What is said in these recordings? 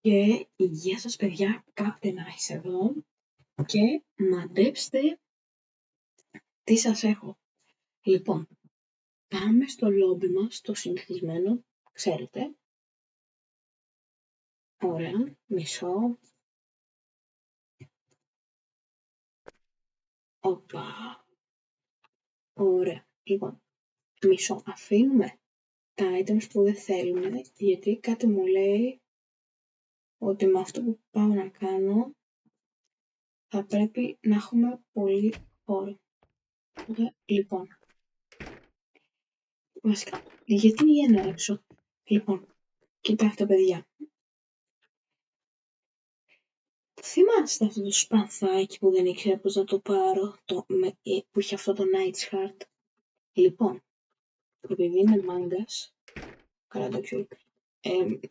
Και γεια σας παιδιά, Captain Ice εδώ και μαντέψτε τι σας έχω. Λοιπόν, πάμε στο λόμπι μας, το συνηθισμένο, ξέρετε. Ωραία, μισό. Οπα. Ωραία, λοιπόν, μισό. Αφήνουμε τα items που δεν θέλουμε, γιατί κάτι μου λέει ότι με αυτό που πάω να κάνω θα πρέπει να έχουμε πολύ χώρο. Λοιπόν, βασικά, γιατί βγαίνω έξω. Λοιπόν, κοιτάξτε παιδιά. Θυμάστε αυτό το σπαθάκι που δεν ήξερα πώς να το πάρω, που είχε αυτό το Knight's Heart. Λοιπόν, επειδή είμαι μάγκας, καλά το ξέρω,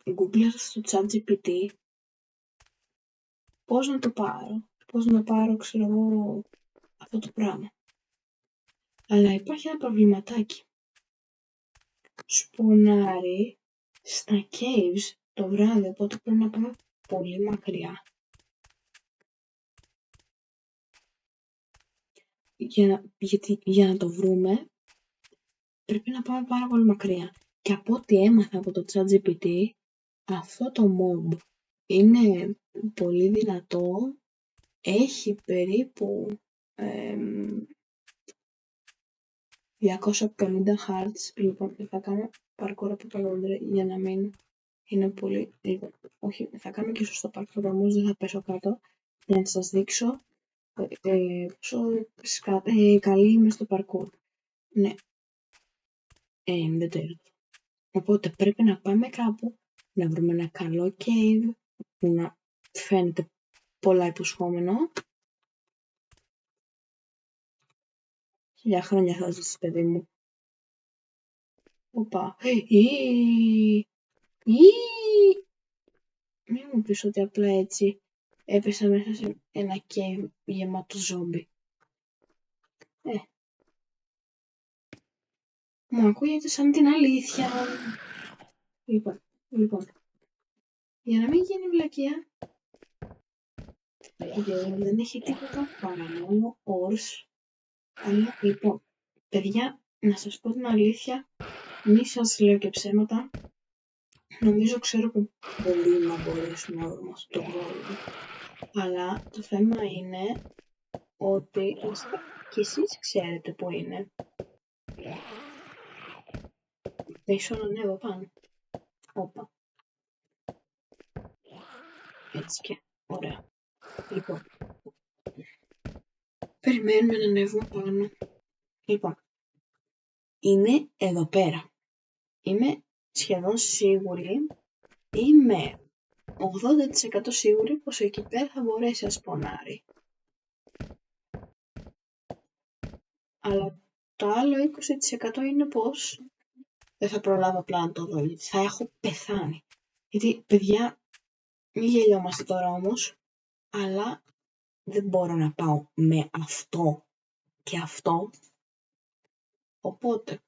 γκουγκλάσα στο ChatGPT πώς να πάρω, ξέρω εγώ, αυτό το πράγμα. Αλλά υπάρχει ένα προβληματάκι. Σπονάρει στα caves το βράδυ, οπότε πρέπει να πάμε πολύ μακριά. Για να το βρούμε, πρέπει να πάμε πάρα πολύ μακριά. Και από ό,τι έμαθα από το ChatGPT, αυτό το mob είναι πολύ δυνατό, έχει περίπου 250 hearts. Λοιπόν, θα κάνω parkour από το Londres για να μην είναι πολύ... όχι, θα κάνω και σωστό parkour, όμως δεν θα πέσω κάτω, για να σας δείξω πόσο καλή είμαι στο parkour. Ναι. Δεν το είδα. Οπότε πρέπει να πάμε κάπου, να βρούμε ένα καλό cave που να φαίνεται πολλά υποσχόμενο. 1000 χρόνια θα ζήσεις, παιδί μου. Οπα. Μην μου πεις ότι απλά έτσι έπεσα μέσα σε ένα cave γεμάτο ζόμπι. Μου ακούγεται σαν την αλήθεια. Λοιπόν, για να μην γίνει βλακεία, δεν έχει τίποτα παρά μόνο όρς. Αλλά λοιπόν, παιδιά, να σας πω την αλήθεια, μη σας λέω και ψέματα, νομίζω ξέρω που μπορεί να μπορέσουμε να βρούμε αυτό το πρόβλημα. Αλλά το θέμα είναι ότι και εσείς ξέρετε που είναι. Πίσω να ανέβω πάνω. Όπα. Έτσι και ωραία. Λοιπόν, περιμένουμε να ανέβουμε πάνω. Λοιπόν, είναι εδώ πέρα. Είμαι σχεδόν σίγουρη, είμαι 80% σίγουρη πως εκεί πέρα θα μπορέσει να σπονάρει. Αλλά το άλλο 20% είναι πως δεν θα προλάβω απλά να το δω, γιατί θα έχω πεθάνει. Γιατί, παιδιά, μη γελιόμαστε τώρα όμως, αλλά δεν μπορώ να πάω με αυτό και αυτό. Οπότε,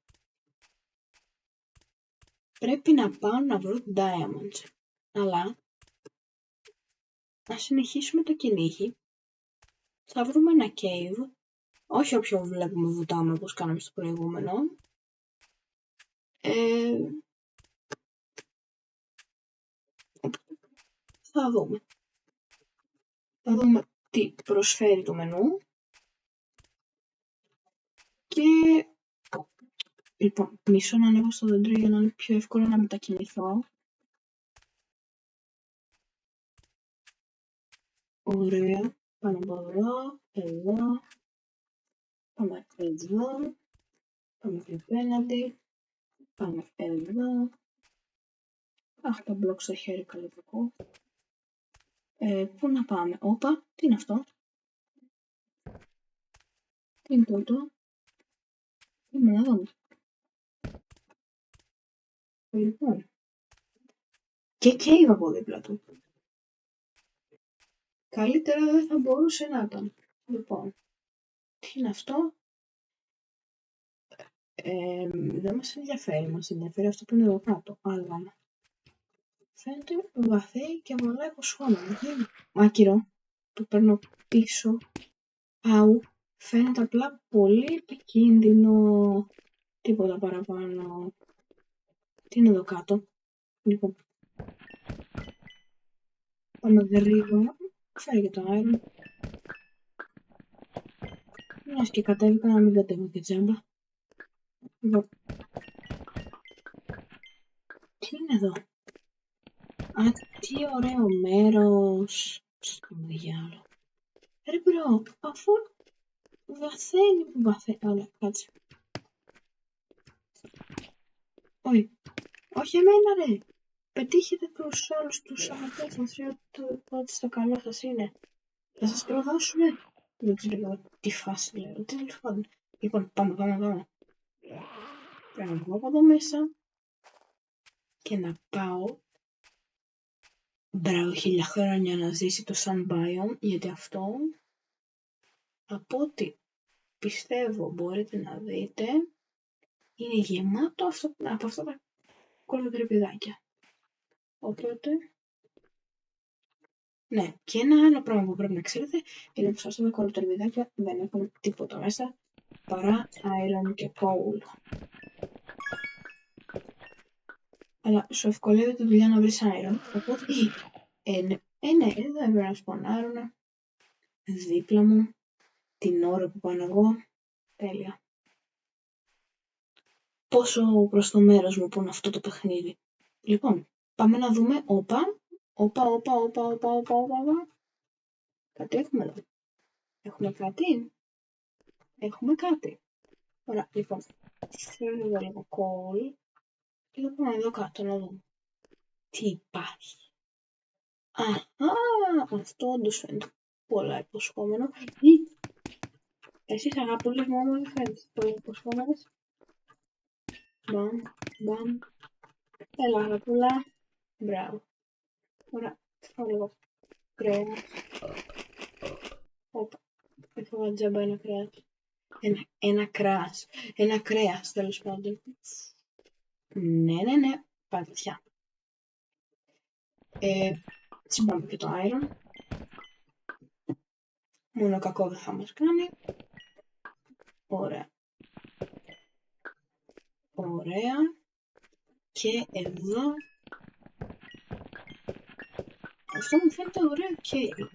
πρέπει να πάω να βρω diamonds. Αλλά, να συνεχίσουμε το κυνήγι. Θα βρούμε ένα cave. Όχι όποιο βλέπουμε βουτάμε όπως κάναμε στο προηγούμενο. Θα δούμε. Θα δούμε τι προσφέρει το μενού. Και λοιπόν, μισό να ανέβω στο δέντρο για να είναι πιο εύκολο να μετακινηθώ. Ωραία. Πάμε από εδώ, εδώ. Πάμε εδώ. Πάμε πιο απέναντι. Πάμε εδώ. Αχ, τα μπλοκ στο χέρι, καλό κακό. Πού να πάμε? Όπα, τι είναι αυτό? Τι είναι τούτο? Είμαι να δούμε. Λοιπόν. Και cave από δίπλα του. Καλύτερα δεν θα μπορούσε να ήταν. Λοιπόν. Τι είναι αυτό? Δεν μας ενδιαφέρει. Μας ενδιαφέρει αυτό που είναι εδώ κάτω. Αλλά φαίνεται βαθύ και πολλά υποσχόμενο. Άκυρο που παίρνω πίσω. Αου, φαίνεται απλά πολύ επικίνδυνο. Τίποτα παραπάνω. Τι είναι εδώ κάτω? Λοιπόν, πάμε γρήγορα. Φέρε το αέρα. Μιας και κατέβηκα, να μην κατέβω και τζάμπα. Λοιπόν, τι είναι εδώ? Α, τι ωραίο μέρος. Στον διάλογο. Ρε μπρο, αφού βαθαίνει που βαθαίνει. Ωραία, κάτσε. Όχι εμένα ρε. Πετύχετε τους όλους τους αγαθές σας, ότι στο καλό σας είναι. Θα σας προδώσουμε. Δεν ξέρω τι φάση λέω. Τέλος πάντων. Λοιπόν, πάμε. Πρέπει να βγω από εδώ μέσα και να πάω. Μπράβο, 1000 χρόνια να ζήσει το Sun Biome, γιατί αυτό, από ό,τι πιστεύω μπορείτε να δείτε, είναι γεμάτο από αυτά τα κολοτρυπηδάκια. Οπότε, ναι, και ένα άλλο πράγμα που πρέπει να ξέρετε είναι πως αυτά τα κολοτρυπηδάκια δεν έχουν τίποτα μέσα παρά iron και coal. Αλλά σου ευκολεύει τη δουλειά να βρεις iron, οπότε, ναι, εδώ έπρεπε να σπονάρουν δίπλα μου την ώρα που πάω εγώ. Τέλεια. Πόσο προς το μέρος μου που είναι αυτό το παιχνίδι. Λοιπόν, πάμε να δούμε. Όπα. Κάτι έχουμε εδώ. Έχουμε κάτι. Ωραία, λοιπόν. Θέλω εδώ λίγο coal. Και θα πάμε εδώ κάτω να δούμε. Τι υπάρχει. Αυτό όντως φαίνεται πολλά υποσχόμενο. Εσείς αγαπούλες μου όμως δεν φαίνεται πολύ υποσχόμενες. Μπαμ. Έλα αγαπούλα. Μπράβο. Ωραία, φάω λίγο κρέας. Όπα, έφαγα τζάμπα ένα κρέας. Ένα κρέας, τέλος πάντων. Ναι, πατησιά. Τσιμπάμε και το iron. Μόνο κακό δεν θα μας κάνει. Ωραία. Και εδώ. Αυτό μου φαίνεται ωραίο και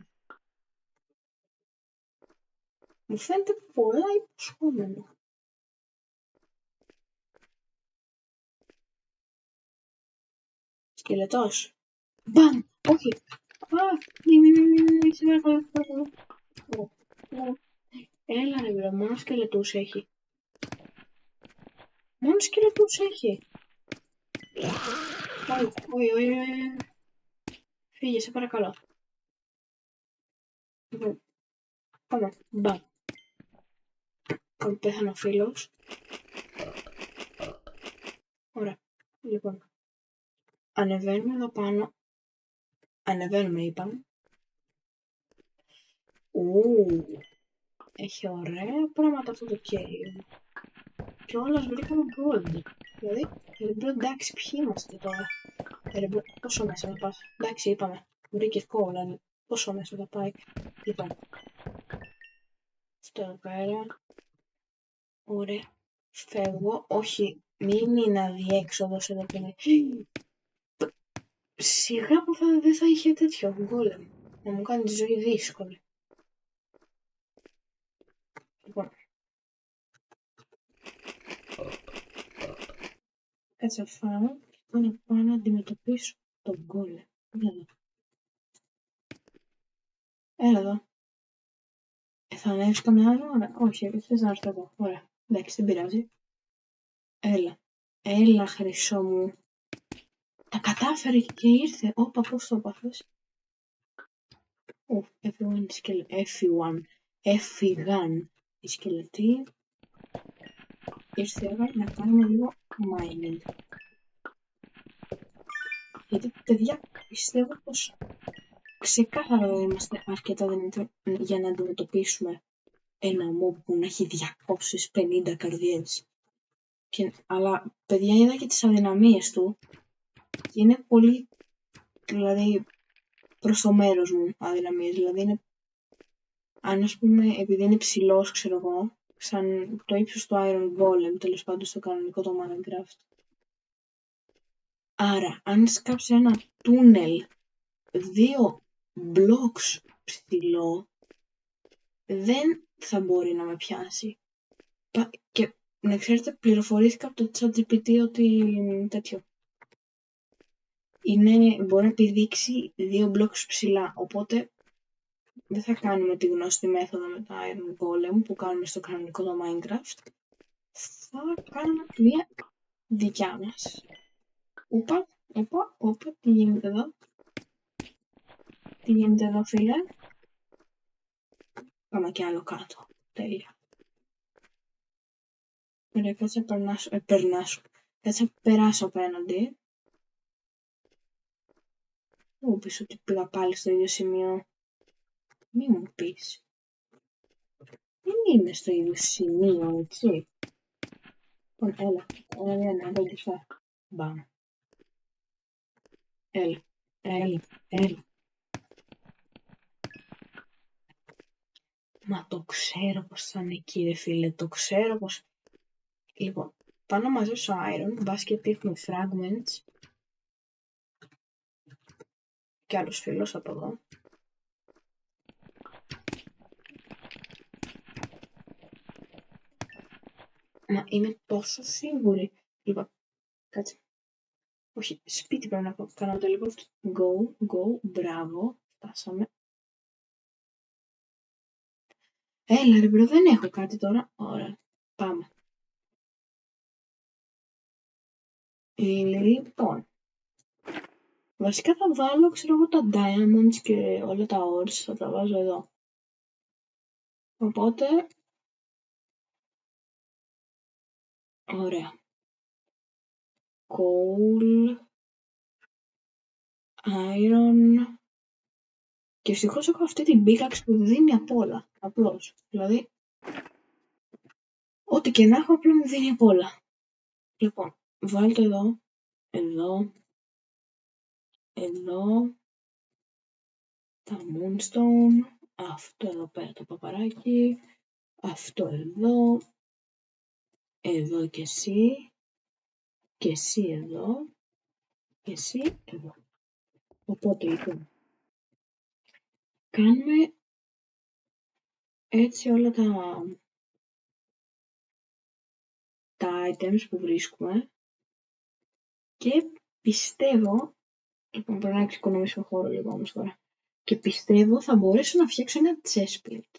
μου φαίνεται πολλά υποσχόμενο. Σκελετός. Μπαμ! Όχι! Μη, σε παρακαλώ. Έλα ρε βρε, μόνο σκελετούς έχει. Όχι. Φύγε, σε παρακαλώ. Πάμε, μπαμ. Πέθανε ο φίλος. Ωραία, λοιπόν. Ανεβαίνουμε εδώ πάνω. Είπαμε. Έχει ωραία πράγματα αυτό το cave. Και όλας βρήκαμε gold. Δηλαδή, εντάξει, ποιοι είμαστε τώρα. Πόσο μέσα θα πας. Εντάξει, είπαμε. Βρήκες gold, αλλά πόσο μέσα θα πάει. Λοιπόν. Αυτό εδώ πέρα. Ωραία. Φεύγω. Όχι, μην είναι αδιέξοδος εδώ πέρα. Σιγά που δεν θα είχε τέτοιο golem. Να μου κάνει τη ζωή δύσκολη. Λοιπόν. Κάτσε φάω και να πάω να αντιμετωπίσω τον golem. Έλα εδώ. Θα ανέβεις καμιά άλλη ώρα. Όχι, θες να έρθω εδώ. Ωραία. Εντάξει, δεν πειράζει. Έλα χρυσό μου. Τα κατάφερε και ήρθε. Όπα, πώς το έπαθες. Έφυγαν οι σκελετοί. Ήρθε η ώρα να κάνουμε λίγο mining. Γιατί παιδιά πιστεύω πως ξεκάθαρα δεν είμαστε αρκετά δυνατοί για να αντιμετωπίσουμε ένα mob που να έχει 250 καρδιές. Αλλά παιδιά είδα και τις αδυναμίες του και είναι πολύ δηλαδή προς το μέρος μου αδυναμίες. Δηλαδή είναι, αν ας πούμε, επειδή είναι ψηλός, ξέρω εγώ, σαν το ύψος του Iron Golem, τέλος πάντων στο κανονικό το Minecraft. Άρα, αν σκάψει ένα τούνελ 2 blocks ψηλό, δεν θα μπορεί να με πιάσει. Και να ξέρετε, πληροφορήθηκα από το ChatGPT ότι τέτοιο. Μπορεί να πηδήξει 2 blocks ψηλά, οπότε δεν θα κάνουμε τη γνωστή μέθοδο με τα Iron Golem που κάνουμε στο κανονικό το Minecraft. Θα κάνουμε μια δικιά μας. Οπα, τι γίνεται εδώ? Τι γίνεται εδώ, φίλε? Πάμε κι άλλο κάτω. Τέλεια. Ωραία, κάτσε Κάτσε να περάσω απέναντι. Μου πεις ότι πήγα πάλι στο ίδιο σημείο. Μη μου πεις. Δεν είμαι στο ίδιο σημείο, έτσι. Λοιπόν, έλα, δεν κλειστά. Μπαμ. Έλα. Μα το ξέρω πως θα είναι εκεί, ρε φίλε. Το ξέρω πως... Λοιπόν, πάω να μαζέψω iron, μπας και έχουμε fragments. Κι άλλος φίλος από εδώ. Μα είμαι τόσο σίγουρη. Λοιπόν, κάτσε. Όχι, σπίτι πρέπει να κάνω teleport. Go, μπράβο. Φτάσαμε. Έλα ρε μπρο, δεν έχω κάτι τώρα. Ωραία, πάμε. Λοιπόν, βασικά θα βάλω, ξέρω εγώ, τα diamonds και όλα τα ores, θα τα βάζω εδώ. Οπότε, ωραία. Coal, iron, και ευτυχώς έχω αυτή την pickaxe που δίνει απ' όλα, απλώς. Δηλαδή, ό,τι και να έχω απλά μου δίνει απ' όλα. Λοιπόν, βάλτε εδώ, τα moonstone, αυτό εδώ πέρα το παπαράκι, αυτό εδώ και εσύ εδώ, και εσύ εδώ. Οπότε λοιπόν, κάνουμε έτσι όλα τα items που βρίσκουμε και πιστεύω, λοιπόν πρέπει να εξοικονομήσω χώρο λίγο όμως τώρα, και πιστεύω θα μπορέσω να φτιάξω ένα chestplate.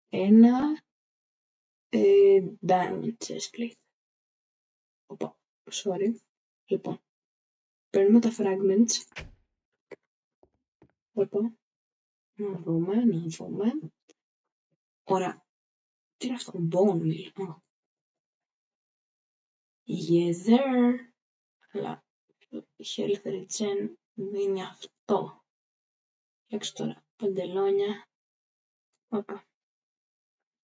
Ένα diamond chestplate. Οπα, sorry. Λοιπόν, παίρνουμε τα fragments. Οπα, να δούμε. Ωραία. Τι είναι αυτό, bone meal. Yes, sir. Αλλά health regen δίνει αυτό. Φτιάξω τώρα παντελόνια. Όπα.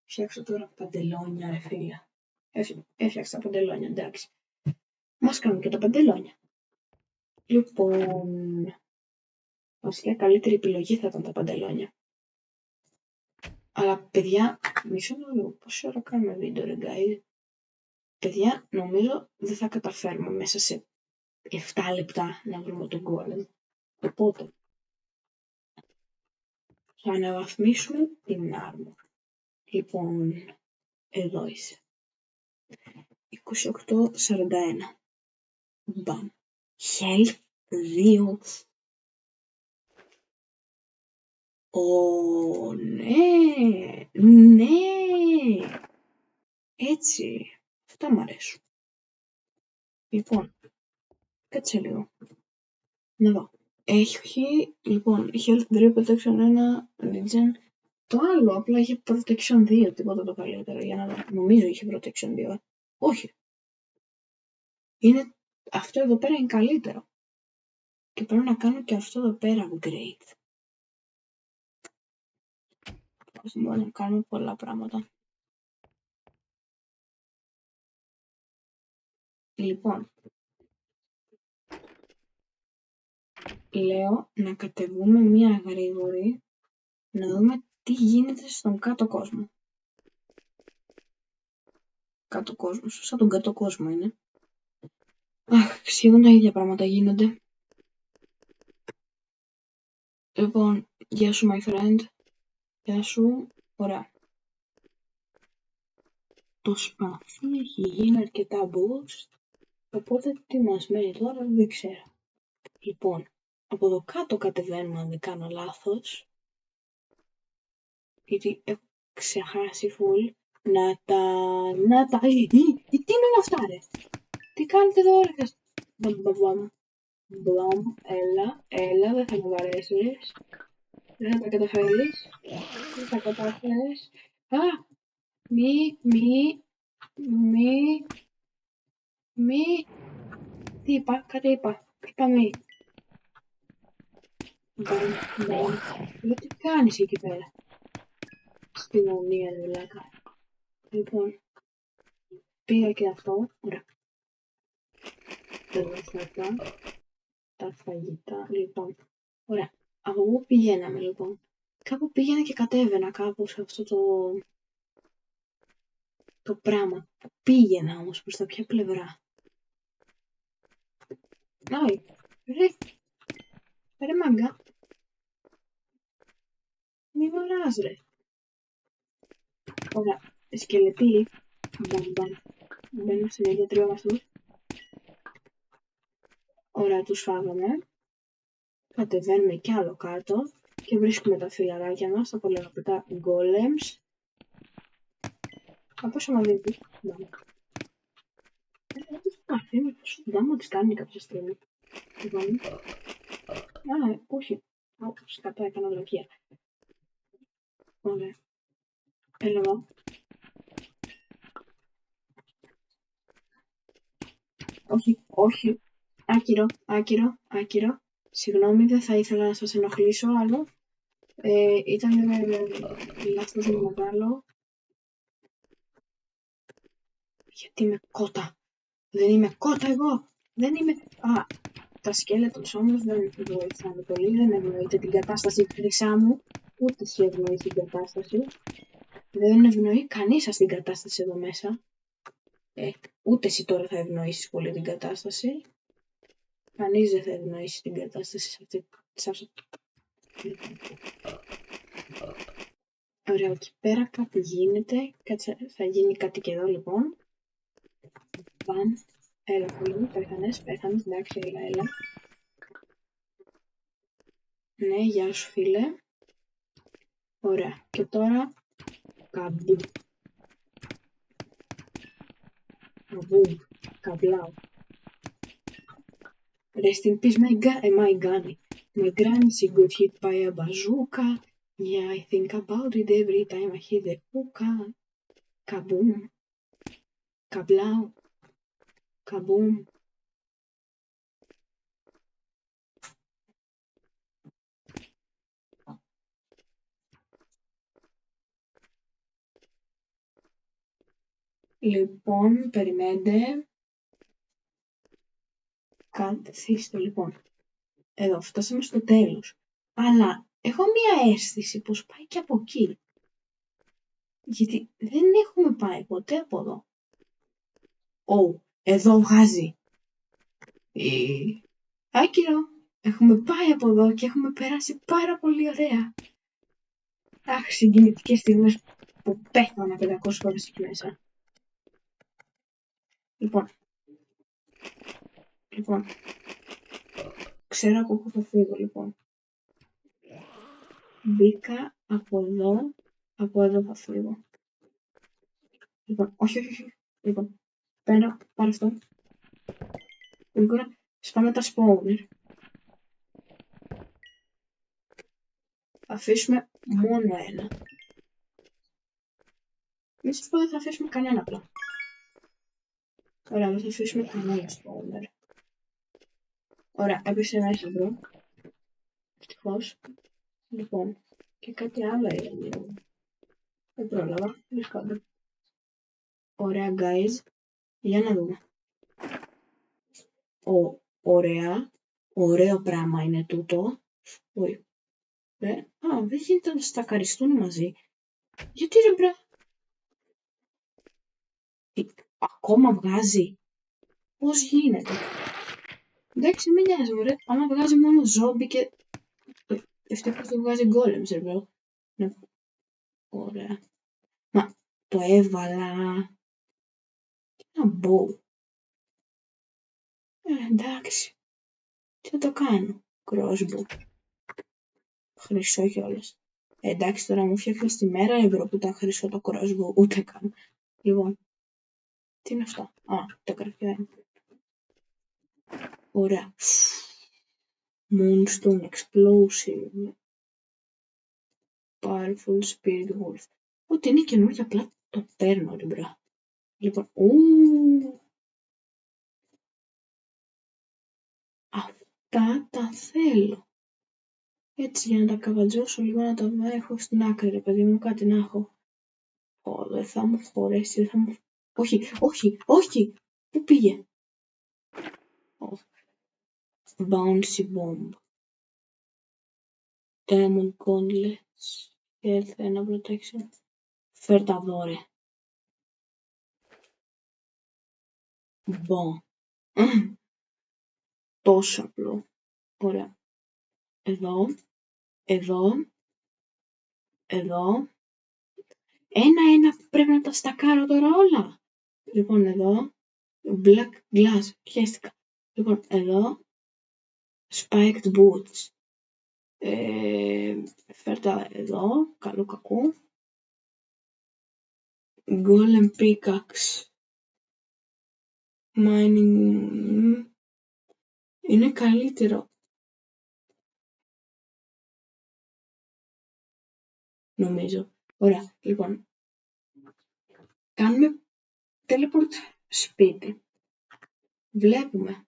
Φτιάξω τώρα παντελόνια, ρε φίλε. Έφτιαξα τα παντελόνια, εντάξει. Μας κάνουν και τα παντελόνια. Λοιπόν, βασικά καλύτερη επιλογή θα ήταν τα παντελόνια. Αλλά παιδιά, μισό να δω πόση ώρα κάνουμε βίντεο, ρε guys. Παιδιά, νομίζω δεν θα καταφέρουμε μέσα σε 7 λεπτά να βρούμε τον golem. Οπότε, θα αναβαθμίσουμε την armor. Λοιπόν, εδώ είσαι. 28-41. Μπαμ. Health 2. Ναι. Έτσι. Αυτά μ' αρέσουν. Λοιπόν, κάτσε λίγο. Να δω. Έχει, λοιπόν, health 3, protection 1, regen. Το άλλο απλά είχε protection 2, τίποτα το καλύτερο. Για να δω. Νομίζω είχε protection 2. Όχι. Αυτό εδώ πέρα είναι καλύτερο. Και πρέπει να κάνω και αυτό εδώ πέρα upgrade. Μπορούμε να κάνουμε πολλά πράγματα. Λοιπόν, Λέω να κατεβούμε μία γρήγορη, να δούμε τι γίνεται στον κάτω κόσμο. Κάτω κόσμος, σαν τον κάτω κόσμο είναι. Αχ, σχεδόν τα ίδια πράγματα γίνονται. Λοιπόν, γεια σου my friend. Γεια σου. Ωραία. Το σπαθί έχει γίνει αρκετά boost, οπότε τι μας μένει τώρα δεν ξέρω. Λοιπόν, από εδώ κάτω κατεβαίνουμε αν δεν κάνω λάθος, γιατί έχω ξεχάσει full να τα... τι είναι αυτά ρε, τι κάνετε εδώ ρε, μπλαμ, έλα, δεν θα μου βαρέσεις, δεν θα τα καταφέρεις, δεν θα καταφέρεις, μη, τι είπα, κάτι είπα μη. Τι κάνεις εκεί πέρα. Στη γωνία ρε βλάκα. Λοιπόν, πήγα και αυτό, ωραία. Εδώ αυτά, τα φαγητά, λοιπόν, ωραία. Από πού πηγαίναμε λοιπόν. Κάπου πήγαινα και κατέβαινα κάπου σε αυτό το πράγμα. Πήγαινα όμως προς τα ποια πλευρά. Άι, ρε μάγκα. Μη βαράς ρε. Ωραία, σκελετοί. Μπαίνουν συνέχεια τριών αυτούς. Ωραία, τους φάγαμε. Κατεβαίνουμε κι άλλο κάτω και βρίσκουμε τα φιλαράκια μας, τα πολύ αγαπητά golems. Από όσο μας δίνει, δεν μου τις κάνει κάποια στιγμή. Λοιπόν, όχι, σκατά έκανα βλακεία. Ωραία, έλα εδώ. Όχι, άκυρο. Συγγνώμη, δεν θα ήθελα να σας ενοχλήσω άλλο. Ήταν λάθος μου μεγάλο. Γιατί είμαι κότα. Δεν είμαι κότα εγώ. Δεν είμαι... τα skeletons όμως δεν βοηθάνε πολύ. Δεν ευνοείται την κατάσταση χρυσά μου. Ούτε εσύ ευνοείς την κατάσταση. Δεν ευνοεί κανείς σας την κατάσταση εδώ μέσα. Ούτε εσύ τώρα θα ευνοήσεις πολύ την κατάσταση. Κανείς δεν θα ευνοήσει την κατάσταση σε αυτή. Ωραία, εκεί πέρα κάτι γίνεται. Θα γίνει κάτι και εδώ λοιπόν. Παμ. Έλα πολύ, πέθανες, εντάξει, έλα. Ναι, γεια σου φίλε. Ωραία, και τώρα καμπού. Καμπλάου. Rest in peace, my granny. My granny, she got hit by a bazooka. Yeah, I think about it every time I hit the hookah. Kaboom. Kablau. Kaboom. Λοιπόν, περιμένετε. Καθίστε λοιπόν. Εδώ, φτάσαμε στο τέλος. Αλλά έχω μία αίσθηση πως πάει και από εκεί. Γιατί δεν έχουμε πάει ποτέ από εδώ. Εδώ βγάζει. Άκυρο. Έχουμε πάει από εδώ και έχουμε περάσει πάρα πολύ ωραία. Αχ, συγκινητικές στιγμές που πέθανα 500 φορές εκεί μέσα. Λοιπόν. Ξέρω από πού θα φύγω, λοιπόν. Μπήκα από εδώ θα φύγω. Λοιπόν, όχι. Λοιπόν, πάρε αυτό. Γρήγορα, σπάμε τα spawner. Θα αφήσουμε μόνο ένα. Μην σας πω δεν θα αφήσουμε κανένα απλά. Ωραία, δεν θα αφήσουμε κανένα spawner. Ωραία, έπεσε μέσα εδώ. Ευτυχώς. Λοιπόν, και κάτι άλλο έγινε. Δεν πρόλαβα, βρισκόνται. Ωραία, guys. Για να δούμε. Ωραία. ωραίο πράγμα είναι τούτο. Όχι. Δεν γίνεται να στακαριστούν μαζί. Γιατί ρε μπρα. Ακόμα βγάζει. Πώς γίνεται. Εντάξει, μην νοιάζει μου ρε. Άμα βγάζει μόνο ζόμπι και... Ευτυχώς δεν βγάζει γκόλεμς ρε μπρο. Ναι. Ωραία. Μα το έβαλα. Τι να μπω. Εντάξει. Τι θα το κάνω. Crossbow. Χρυσό κιόλας. Εντάξει, τώρα μου φτιάχνεις τη μέρα ευρώ που ήταν χρυσό το crossbow. Ούτε καν. Λοιπόν. Τι είναι αυτό. Το καρφιό. Ωραία. Moonstone Explosive. Powerful Spirit Wolf. Ό,τι είναι καινούργια απλά το παίρνω ρε μπρα. Λοιπόν. Αυτά τα θέλω. Έτσι για να τα καβατζώσω λίγο, να τα έχω στην άκρη ρε παιδί μου, κάτι να έχω. Δεν θα μου χωρέσει, δεν θα μου... Όχι! Πού πήγε? Bouncy Bomb. Diamond Gauntlets. Health 1 Protection. Φέρ τα δώρε. Μπο. Τόσο απλό. Ωραία. Εδώ. Ένα πρέπει να τα στακάρω τώρα όλα. Λοιπόν, εδώ. Black Glass. Χαίστηκα. Λοιπόν, εδώ. Spiked Boots. Φέρτα εδώ. Καλό κακό. Golem Pickaxe. Mining. Είναι καλύτερο. Νομίζω. Ωραία. Λοιπόν. Κάνουμε teleport σπίτι. Βλέπουμε.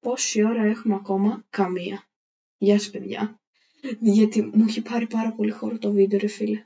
Πόση ώρα έχουμε ακόμα? Καμία. Γεια σας παιδιά. Γιατί μου έχει πάρει πάρα πολύ χώρο το βίντεο ρε φίλε.